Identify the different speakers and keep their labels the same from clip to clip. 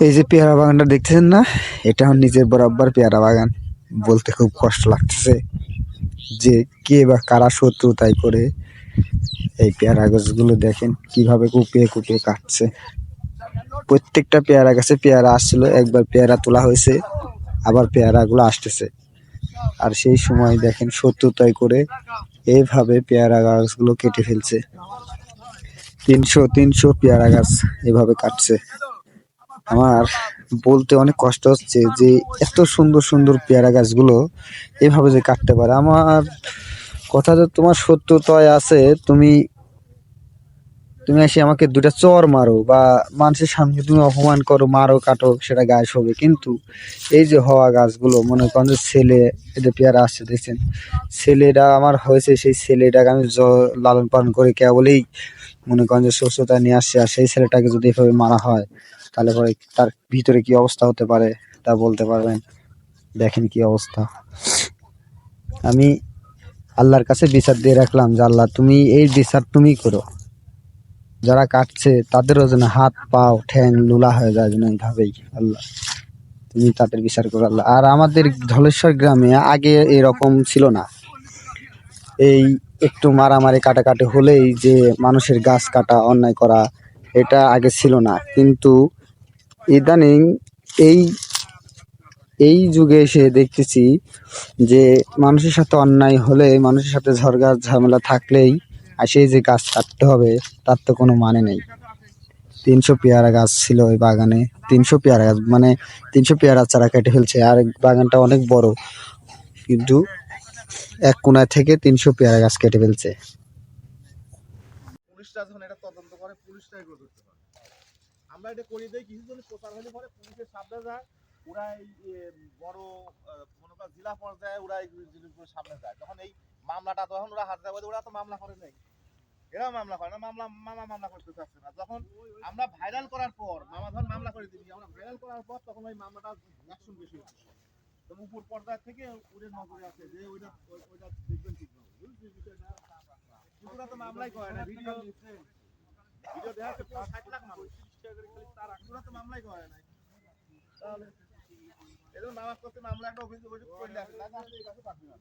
Speaker 1: এই যে পেয়ারা বাগানটা দেখতেছেন না, এটা আমার নিজের বরাবর পেয়ারা বাগান। বলতে খুব কষ্ট লাগতেছে যে কে বা কারা শত্রু তাই করে এই পেয়ারা গাছগুলো দেখেন কিভাবে কুপিয়ে কুপিয়ে কাটছে। প্রত্যেকটা পেয়ারা গাছে পেয়ারা আসছিল, একবার পেয়ারা তোলা হয়েছে, আবার পেয়ারা গুলো আসতেছে। আর সেই সময় দেখেন শত্রুতাই করে এইভাবে পেয়ারা গাছগুলো কেটে ফেলছে। 300 পেয়ারা গাছ এভাবে কাটছে। আমার বলতে অনেক কষ্ট হচ্ছে যে এত সুন্দর সুন্দর পেয়ারা গাছগুলো এভাবে যে কাটতে পারে। আমার কথা, যে তোমার শত্রুতায় আছে, তুমি তুমি এসে আমাকে দুটা চর মারো বা মানুষের সামনে তুমি অপমান করো, মারো কাটো, সেটা গায়ে শোবে, কিন্তু এই যে হওয়া গাছগুলো মনে করেন যে ছেলে, এটা পেয়ারা আসছে দেখছেন, ছেলেটা আমার হয়েছে, সেই ছেলেটাকে আমি লালন পালন করে কেবলেই মনে করেন যে সুস্থতা নিয়ে আসছে। আর সেই ছেলেটাকে যদি এভাবে মারা হয় তাহলে পরে তার ভিতরে কি অবস্থা হতে পারে তা বলতে পারবেন? দেখেন কি অবস্থা। আমি আল্লাহর কাছে বিচার দিয়ে রাখলাম যে আল্লাহ, তুমি এই বিচার তুমি করো, যারা কাটছে তাদেরও যেন হাত পাও ঠ্যাং লুলা হয়ে যায়, যেন এইভাবেই আল্লাহ তুমি তাদের বিচার করো আল্লাহ। আর আমাদের ধলেশ্বর গ্রামে আগে এরকম ছিল না, এই একটু মারামারি কাটাকাটি হলেই যে মানুষের গাছ কাটা অন্যায় করা, এটা আগে ছিল না। কিন্তু ইদানিং এই এই যুগে এসে দেখতেছি যে মানুষের সাথে অন্যায় হলে, মানুষের সাথে ঝগড়া ঝামেলা থাকলেই আর সেই যে গাছ কাটতে হবে তার তো কোনো মানে নেই। 300 পেয়ারা গাছ ছিল ওই বাগানে, 300 পেয়ারা গাছ মানে 300 পেয়ারা চারা কেটে ফেলছে। আর বাগানটা অনেক বড়, কিন্তু এক কোনায় থেকে 300 পেয়ারা গাছ কেটে ফেলছে।
Speaker 2: পুলিশরা যখন এটা তদন্ত করে, পুলিশটাই করে ধরতে পারে। আমরা এটা করি দেই, কিছুজন প্রচার হলে পরে পুলিশের সামনে যায়, ওরা এই বড় মনে করেন জেলা পর্যায়ে ওরা এই জিনিসগুলো সামনে যায়। তখন এই মামলাটা তখন ওরা হাত দেয়, ওরা তো মামলা করে নেই, এরা মামলা করে না, মামলা করতে চাচ্ছে না। যখন আমরা ভাইরাল করার পর, মামা ধর মামলা করে দিবি, আমরা ভাইরাল করার পর তখন ওই মামলাটা অ্যাকশন বেশি হচ্ছে। তো উপর পর্যায়ে থেকে ওদের নজরে আছে যে ওইটা ওইটা দেখবেন ঠিকভাবে, বুঝলি বিষয়টা। ওরা তো মামলাই করে না, ভিডিও ভিডিও দেখা যাচ্ছে 60 লাখ মানুষ, ওরা তো মামলাই করে নাই। তাহলে এরকম নামাজ করতে মামলা একটা অভিযোগ করলে আসে না, এই কাছে পারবি না।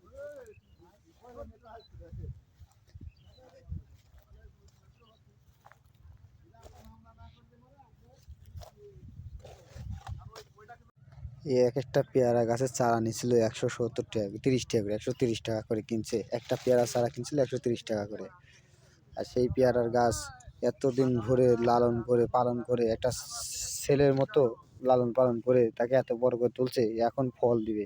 Speaker 1: এই এক একটা পেয়ারা গাছের চারা নিছিল 170 টাকা, 30 টাকা করে, 130 টাকা করে কিনছে। একটা পেয়ারা চারা কিনছিল 130 টাকা করে। আর সেই পেয়ারার গাছ এতদিন ধরে লালন করে পালন করে, একটা ছেলের মতো লালন পালন করে তাকে এত বড় করে তুলছে, এখন ফল দিবে।